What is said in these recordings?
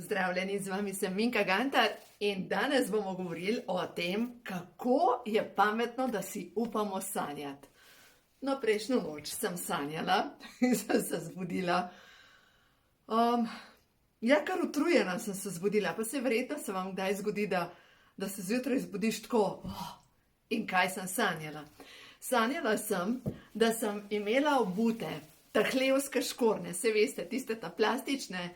Pozdravljeni, z vami sem Minka Gantar in danes bomo govorili o tem, kako je pametno, da si upamo sanjati. No, prejšnjo noč sem sanjala in sem se zbudila. Kar utrujena sem se zbudila, pa se verjetno se vam kdaj zgodi, da se zjutraj zbudiš tako. In kaj sem sanjala? Sanjala sem, da sem imela obute tahlevske škorne, se veste, tiste ta plastične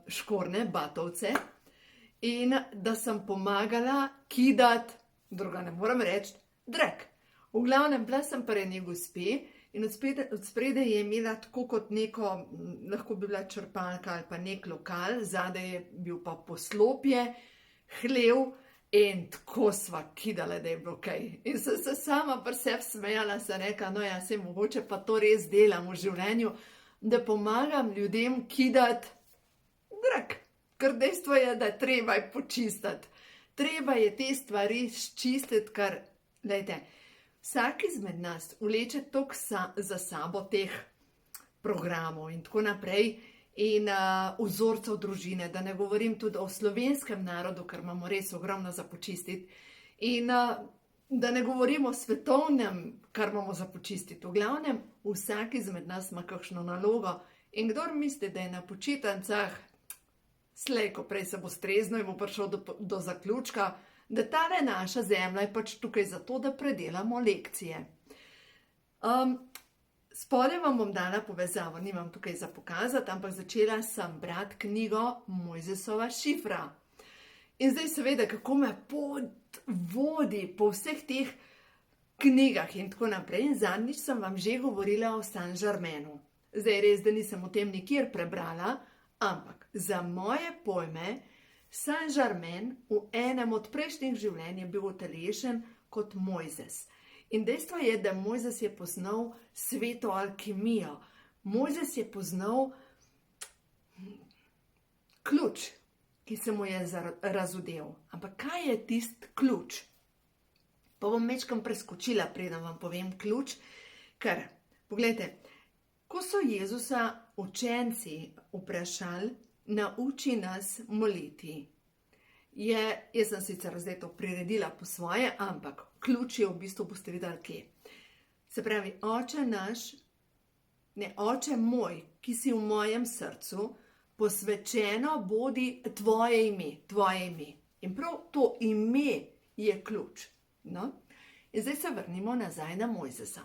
škorne, batovce, in da sem pomagala kidati, druga ne moram reči, drek. V glavnem, bila sem pri eni gospe in od spredaj je imela tako kot neko, lahko bi bila črpalka ali pa nek lokal, zadaj je bil pa poslopje, hlev in tako sva kidala, da je bilo kaj. In sem se sama pri sebi smejala, sem rekla, no ja, saj mogoče pa to res delam v življenju, da pomagam ljudem kidati drek. Ker dejstvo je, da treba je počistiti. Treba je te stvari ščistiti, ker, glejte, vsak izmed nas vleče toliko za sabo teh programov in tako naprej in vzorcev družine, da ne govorim tudi o slovenskem narodu, ker imamo res ogromno za počistiti, in da ne govorim o svetovnem, kar imamo za počistiti. V glavnem, vsak izmed nas ima kakšno nalogo in kdor misli, da je na počitnicah, slej ko prej se bo strezno in bo prišel do zaključka, da tale naša zemlja je pač tukaj zato, da predelamo lekcije. Spodaj vam bom dala povezavo, nimam tukaj za pokazati, ampak začela sem brati knjigo Mojzesova šifra. In zdaj seveda, kako me vodi po vseh teh knjigah in tako naprej. In zadnjič sem vam že govorila o Saint-Germainu. Zdaj res, da nisem o tem nikjer prebrala, ampak za moje pojme Saint-Germain v enem od prejšnjih življenj je bil utelešen kot Mojzes. In dejstvo je, da Mojzes je poznal sveto alkimijo. Mojzes je poznal ključ, ki se mu je razodel. Ampak kaj je tisti ključ? Pa bom mečkam preskočila, preden vam povem ključ, ker, poglejte, ko so Jezusa učenci vprašali, nauči nas moliti. Jaz sem sicer zdaj to priredila po svoje, ampak ključ je v bistvu, boste videli, kje. Se pravi, Oče moj, ki si v mojem srcu, posvečeno bodi tvoje ime. In prav to ime je ključ. No? In zdaj se vrnimo nazaj na Mojzesa.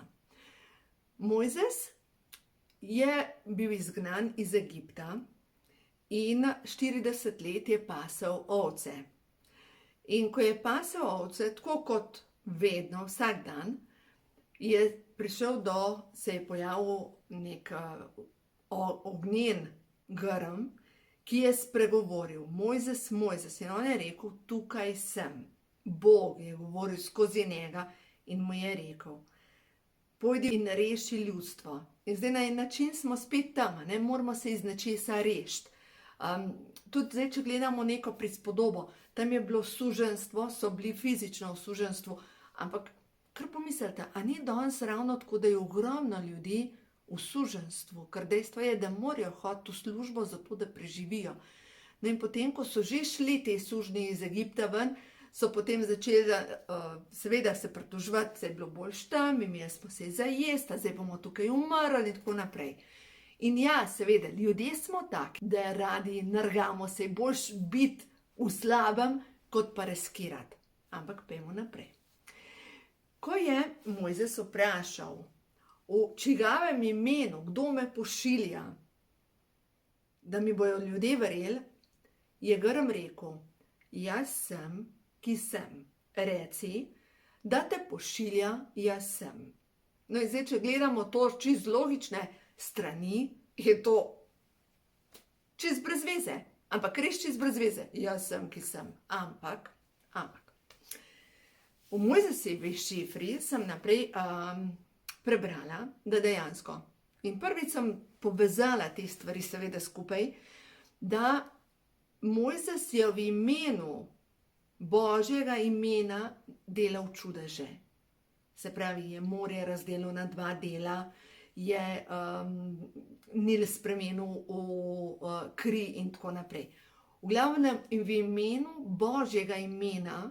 Mojzes je bil izgnan iz Egipta in 40 let je pasel ovce. In ko je pasel ovce, tako kot vedno, vsak dan, se je pojavil nek ognjen grm, ki je spregovoril, Mojzes, Mojzes, in on je rekel, tukaj sem. Bog je govoril skozi njega in mu je rekel, pojdi in reši ljudstvo. In zdaj na en način smo spet tam, ne moramo se iz nečesa rešiti. Tudi zdaj, če gledamo neko prispodobo, tam je bilo suženjstvo, so bili fizično v suženjstvu, ampak kar pomislite, a ni danes ravno tako, da je ogromno ljudi v suženjstvu, ker dejstvo je, da morajo hoditi v službo zato, da preživijo. No in potem, ko so že šli te sužnji iz Egipta ven, so potem začeli seveda se pritoževati, se je bilo bolj tam, imeli smo se za jesti, zdaj bomo tukaj umrli in tako naprej. In ja, seveda, ljudje smo taki, da radi nergamo se, boljš biti v slabem, kot pa riskirati. Ampak pojmo naprej. Ko je Mojzes vprašal, v čigavem imenu, kdo me pošilja, da mi bojo ljudje verjeli, je grm rekel, jaz sem, ki sem. Reci, da te pošilja, jaz sem. No in zdaj, če gledamo to čisto logične strani, je to čist brez veze. Ampak res čist brez veze. Jaz sem, ki sem. Ampak. V Mojzesovi šifri sem naprej prebrala, da dejansko. In prvič sem povezala te stvari seveda skupaj, da Mojzes je v imenu Božjega imena delal čudeže. Se pravi, je morje razdelil na 2 dela, je Nil spremenil v kri in tako naprej. V glavnem, in v imenu Božjega imena,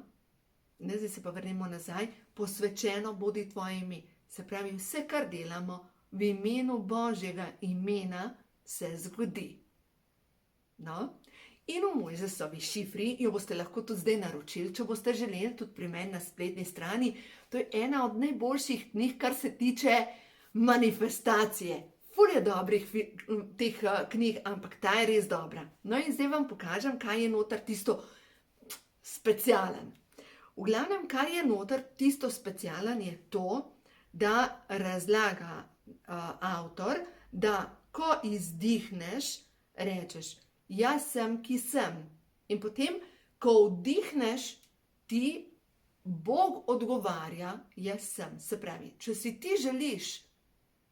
zdaj se pa vrnemo nazaj, posvečeno bodi tvoje ime. Se pravi, vse, kar delamo, v imenu Božjega imena se zgodi. No? In v Mojzesovi šifri, jo boste lahko tudi zdaj naročili, če boste želeli, tudi pri meni na spletni strani. To je ena od najboljših knjig, kar se tiče manifestacije. Ful je dobrih teh knjig, ampak ta je res dobra. No in zdaj vam pokažem, kaj je noter tisto specialen. V glavnem, kar je noter tisto specialen, je to, da razlaga avtor, da ko izdihneš, rečeš, jaz sem, ki sem. In potem, ko vdihneš, ti Bog odgovarja, jaz sem. Se pravi, če si ti želiš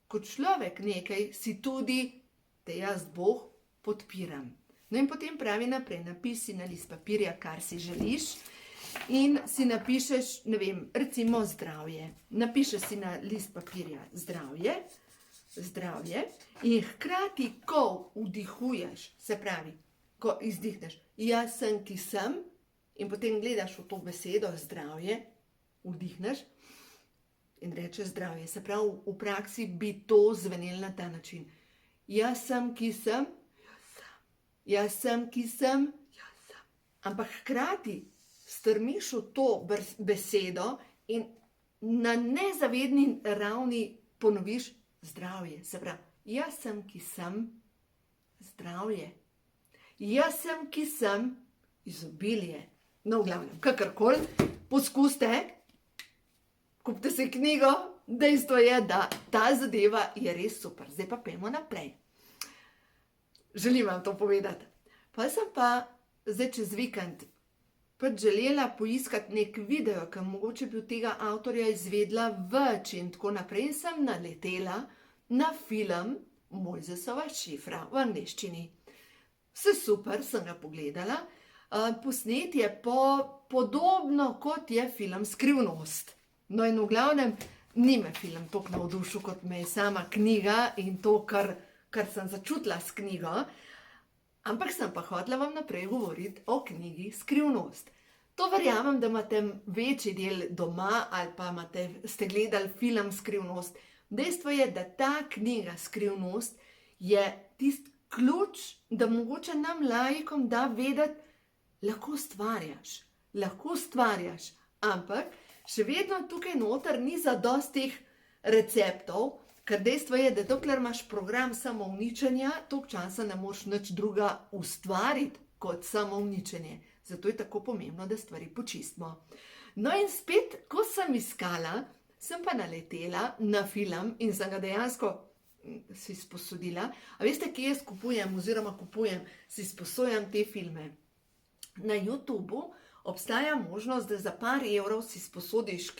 kot človek nekaj, si tudi, da jaz Bog podpiram. No in potem pravi naprej, napisi na list papirja, kar si želiš in si napišeš, ne vem, recimo zdravje. Napišeš si na list papirja zdravje, zdravje in hkrati, ko vdihuješ, se pravi, ko izdihneš, jaz sem, ki sem, in potem gledaš v to besedo zdravje, vdihneš in rečeš zdravje. Se pravi, v praksi bi to zvenelo na ta način. Jaz sem, ki sem, jaz sem, ki sem, jaz sem. Ampak hkrati strmiš v to besedo in na nezavedni ravni ponoviš zdravje. Se pravi, jaz sem, ki sem, zdravje. Jaz sem, ki sem, izobilje. No, v glavnem, kakorkoli, poskuste, kupite si knjigo, dejstvo je, da ta zadeva je res super. Zdaj pa pojmo naprej. Želim vam to povedati. Pa sem pa zdaj čez vikend želela poiskati nek video, ki mogoče bi od tega avtorja izvedla več in tako naprej. In sem naletela na film Mojzesova šifra v angleščini. Vse super, sem ga pogledala. Posnet je podobno kot je film Skrivnost. No in v glavnem, ni me film toliko navdušil, kot me je sama knjiga in to, kar sem začutila s knjigo. Ampak sem pa hotela vam naprej govoriti o knjigi Skrivnost. To verjamem, da imate večji del doma ali pa ste gledali film Skrivnost. Dejstvo je, da ta knjiga Skrivnost je tisti ključ, da mogoče nam laikom da vedeti, lahko ustvarjaš, ampak še vedno tukaj noter ni zadostih receptov, ker dejstvo je, da dokler imaš program samouničenja, toliko časa ne moreš nič druga ustvariti kot samouničenje. Zato je tako pomembno, da stvari počistimo. No in spet, ko sem iskala, sem pa naletela na film in sem ga dejansko si sposodila. A veste, kje jaz kupujem, si sposojam te filme? Na YouTubeu obstaja možnost, da za par evrov si sposodiš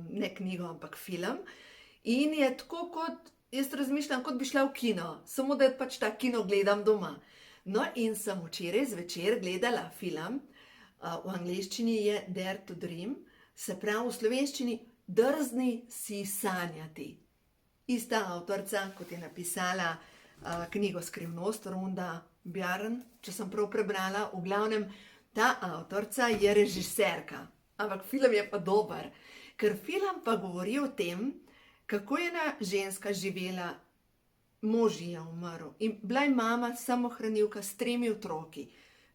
ne knjigo, ampak film. In je tako kot, jaz razmišljam, kot bi šla v kino, samo da pač ta kino gledam doma. No in sem včeraj zvečer gledala film, v angleščini je Dare to Dream, se pravi v slovenščini Drzni si sanjati. Ista avtorica, kot je napisala knjigo Skrivnost, Rhonda Byrne, če sem prav prebrala. V glavnem, ta avtorica je režiserka, ampak film je pa dober, ker film pa govori o tem, kako je ena ženska živela, mož je umrl in bila je mama samohranilka s 3 otroki.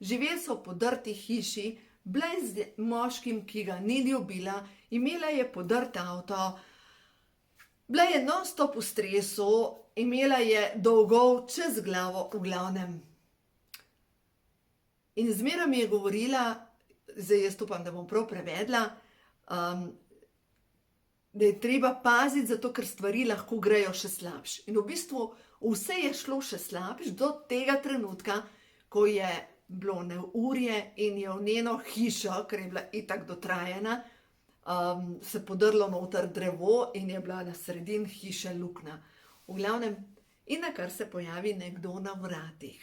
Živeli so v podrti hiši, bila je z moškim, ki ga ni ljubila, imela je podrt avto, bila je non-stop v stresu, imela je dolgov čez glavo, v glavnem. In zmeraj mi je govorila, zdaj jaz upam, da bom prav prevedla, da je treba paziti, zato ker stvari lahko grejo še slabše. In v bistvu vse je šlo še slabše do tega trenutka, ko je bilo neurje in je v njeno hišo, ker je bila itak dotrajena, se podrlo noter drevo in je bila na sredini hiše luknja. V glavnem, in nakar se pojavi nekdo na vratih.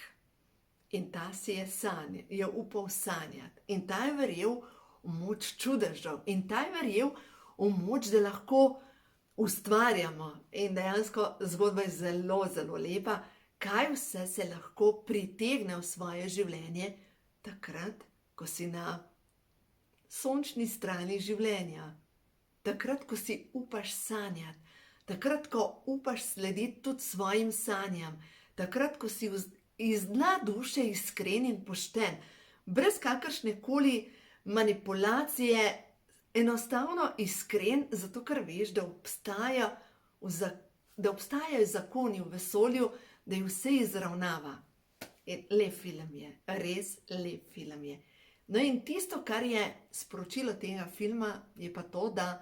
In ta si je upal sanjati. In ta je verjel v moč čudežev. In ta je verjel v moč, da lahko ustvarjamo. In dejansko zgodba je zelo, zelo lepa, kaj vse se lahko pritegne v svoje življenje takrat, ko si na sončni strani življenja. Takrat, ko si upaš sanjati, takrat, ko upaš slediti tudi svojim sanjam, takrat, ko si iz dna duše iskren in pošten, brez kakršnekoli manipulacije, enostavno iskren, zato ker veš, da obstajajo zakoni v vesolju, da je vse izravnava. In lep film je, res lep film je. No in tisto, kar je sporočilo tega filma, je pa to, da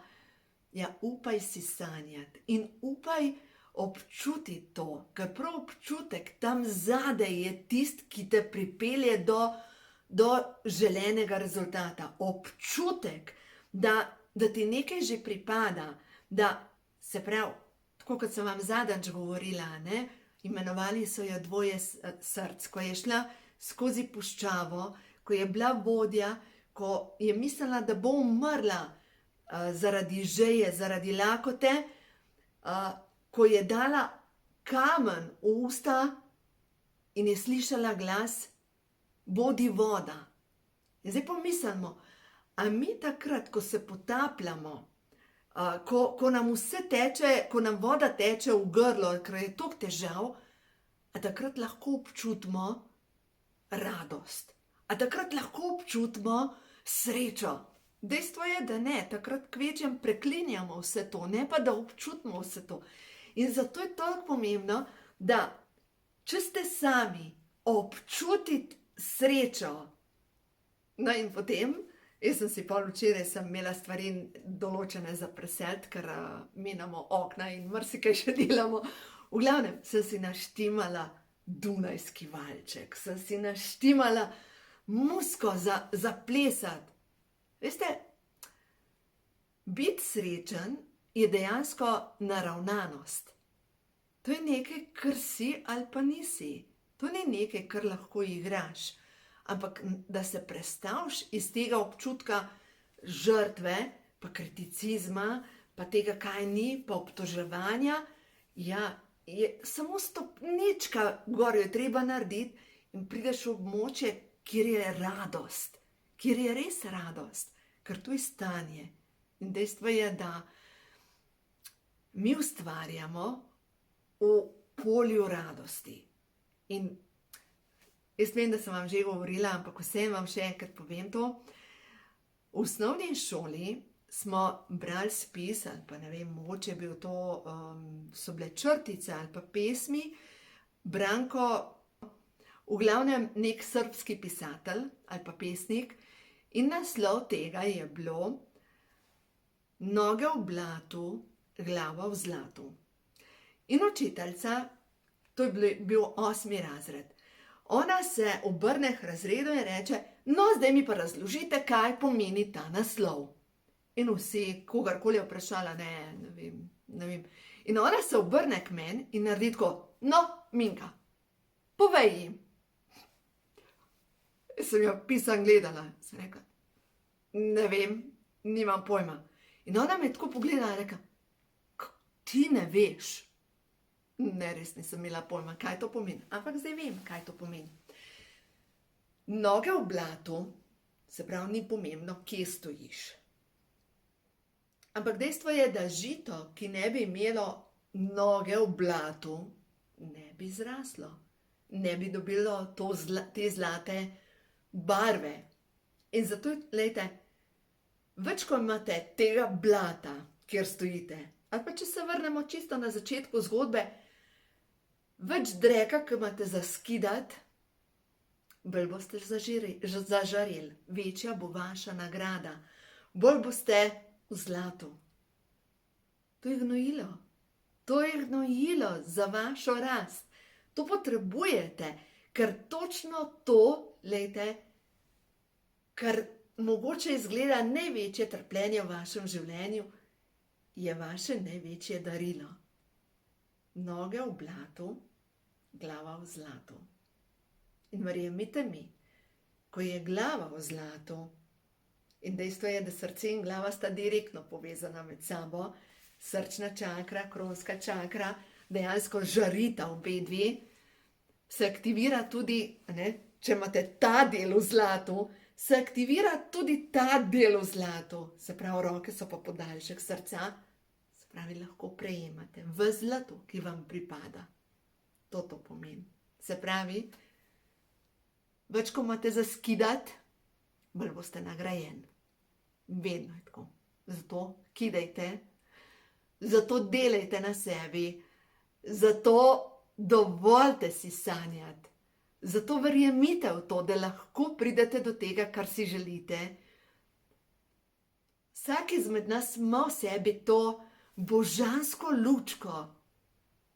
upaj si sanjati in upaj občutiti to, ker prav občutek tam zadaj je tisti, ki te pripelje do želenega rezultata. Občutek, da ti nekaj že pripada, da se pravi, tako kot sem vam zadnjič govorila, imenovali so jo dvoje src, ko je šla skozi puščavo, ko je bila vodja, ko je mislila, da bo umrla zaradi žeje, zaradi lakote, ko je dala kamen v usta in je slišala glas, bodi voda. In zdaj pomislimo, a mi takrat, ko se potapljamo, ko nam vse teče, ko nam voda teče v grlo, ker je toliko težav, a takrat lahko občutimo radost. A takrat lahko občutimo srečo. Dejstvo je, da ne, takrat kvečjem preklinjamo vse to, ne pa da občutimo vse to. In zato je toliko pomembno, da če ste sami, občutiti srečo. No in potem, jaz sem si včeraj imela stvari določene za preseliti, ker menjamo okna in marsikaj še delamo. V glavnem, sem si naštimala dunajski valček, sem si naštimala muziko za plesati. Veste, biti srečen je dejansko naravnanost. To je nekaj, kar si ali pa nisi. To ni nekaj, kar lahko igraš. Ampak da se prestaviš iz tega občutka žrtve, pa kriticizma, pa tega, kaj ni, pa obtoževanja, je samo stopnička gor jo treba narediti in prideš v območje, kjer je radost, kjer je res radost, ker to je stanje. In dejstvo je, da mi ustvarjamo v polju radosti. In jaz vem, da sem vam že govorila, ampak vsem vam še enkrat povem to. V osnovni šoli smo brali spis, ali pa ne vem, mogoče je bil to, so bile črtice ali pa pesmi, Branko, v glavnem nek srbski pisatelj ali pa pesnik, in naslov tega je bilo Noge v blatu, glava v zlatu. In učiteljica, to je bil 8. razred, ona se obrne k razredu in reče, no zdaj mi pa razložite, kaj pomeni ta naslov. In vsi, kogarkoli je vprašala, ne vem. In ona se obrne k meni in naredi tako, no, Minka, povej jim. Sem jo pisan gledala, sem rekla, ne vem, nimam pojma. In ona me tako pogledala in rekla, ti ne veš. Ne, res nisem imela pojma, kaj to pomeni. Ampak zdaj vem, kaj to pomeni. Noge v blatu, se pravi, ni pomembno, kje stojiš. Ampak dejstvo je, da žito, ki ne bi imelo noge v blatu, ne bi zraslo. Ne bi dobilo te zlate barve. In zato, lejte, več ko imate tega blata, kjer stojite, ali pa če se vrnemo čisto na začetku zgodbe, več dreka, ki imate za skidati, bolj boste zažareli, večja bo vaša nagrada, bolj boste v zlatu. To je gnojilo. To je gnojilo za vašo rast. To potrebujete, ker točno to, lejte, kar mogoče izgleda največje trpljenje v vašem življenju, je vaše največje darilo. Noge v blatu, glava v zlatu. In verjemite mi, ko je glava v zlatu, in dejstvo je, da srce in glava sta direktno povezana med sabo, srčna čakra, kronska čakra, dejansko žarita obe dve, se aktivira tudi, če imate ta del v zlatu, se aktivira tudi ta del v zlatu. Se pravi, roke so pa podaljšek srca, se pravi, lahko prejemate v zlatu, ki vam pripada. To pomeni. Se pravi, več ko imate za skidati, bolj boste nagrajen. Vedno je tako. Zato kidajte, zato delajte na sebi, zato dovolite si sanjati, zato verjemite v to, da lahko pridete do tega, kar si želite. Vsak izmed nas ima v sebi to božansko lučko,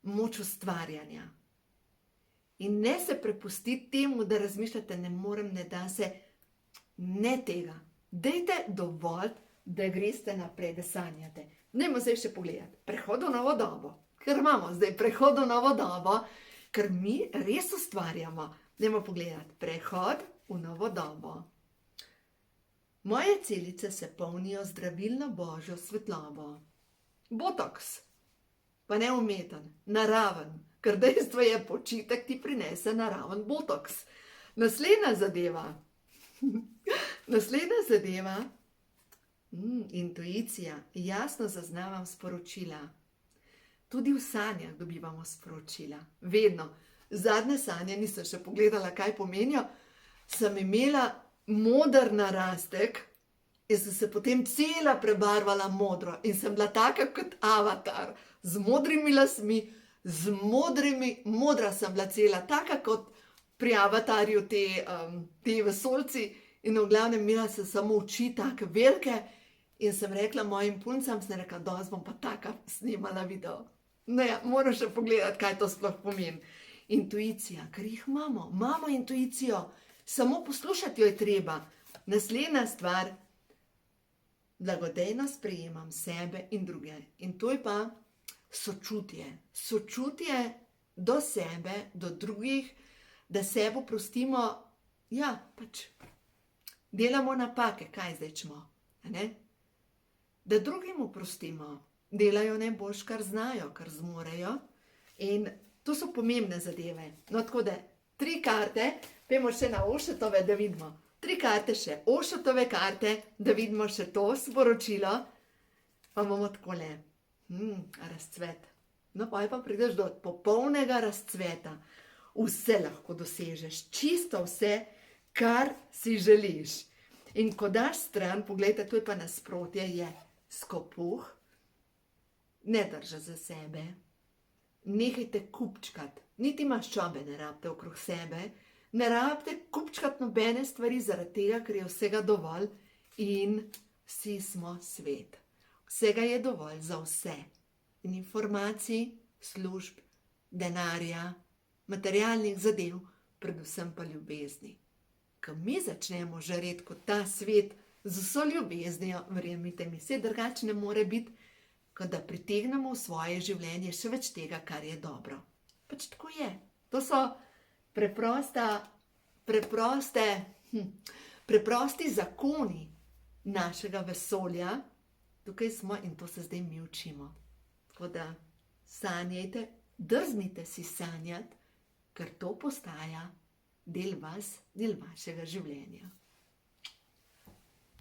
moč ustvarjanja. In ne se prepustiti temu, da razmišljate, ne morem, ne da se, ne tega. Dajte dovolj, da greste naprej, da sanjate. Dajmo zdaj še pogledati. Prehod v novo dobo. Ker imamo zdaj prehod v novo dobo, ker mi res ustvarjamo. Dajmo pogledati. Prehod v novo dobo. Moje celice se polnijo zdravilno božjo svetlobo. Botoks. Pa ne umeten, naraven. Ker dejstvo je, počitek ti prinese naraven botoks. Naslednja zadeva. Intuicija. Jasno zaznavam sporočila. Tudi v sanjah dobivamo sporočila. Vedno. Zadnje sanje nisem še pogledala, kaj pomenijo. Sem imela moder narastek in sem se potem cela prebarvala modro. In sem bila taka kot avatar. Z modrimi lasmi, modra sem bila cela, taka kot pri avatarju te vesoljci in v glavnem imela sem samo oči take velike in sem rekla mojim puncam, sem rekla, danes bom pa taka snimala video. No ja, moram še pogledati, kaj to sploh pomeni. Intuicija, ker jih imamo intuicijo, samo poslušati jo je treba. Naslednja stvar, blagodejno sprejemam sebe in druge. In to je pa sočutje. Sočutje do sebe, do drugih, da sebe oprostimo, ja, pač delamo napake, kaj zdaj čemo, da drugim oprostimo, delajo najboljš, kar znajo, kar zmorejo in to so pomembne zadeve. No, tako da 3 karte, pojmo še na Ošetove, da vidimo. 3 karte še, Ošetove karte, da vidimo še to sporočilo, pa bomo takole. Razcvet. No, pa prideš do popolnega razcveta. Vse lahko dosežeš, čisto vse, kar si želiš. In ko daš stran, pogledajte, to je pa nasprotje, je skopuh, ne drži za sebe, nehajte kupčkati, niti maščobe ne rabite okrog sebe, ne rabite kupčkati nobene stvari zaradi tega, ker je vsega dovolj in vsi smo svet. Vsega je dovolj za vse. In informacij, služb, denarja, materialnih zadev, predvsem pa ljubezni. Ko mi začnemo žareti kot ta svet z vso ljubeznijo, verjemite mi, vse drugače ne more biti, kot da pritegnemo v svoje življenje še več tega, kar je dobro. Pač tako je. To so preprosti zakoni našega vesolja. Tukaj smo in to se zdaj mi učimo. Tako da sanjajte, drznite si sanjati, ker to postaja del vas, del vašega življenja.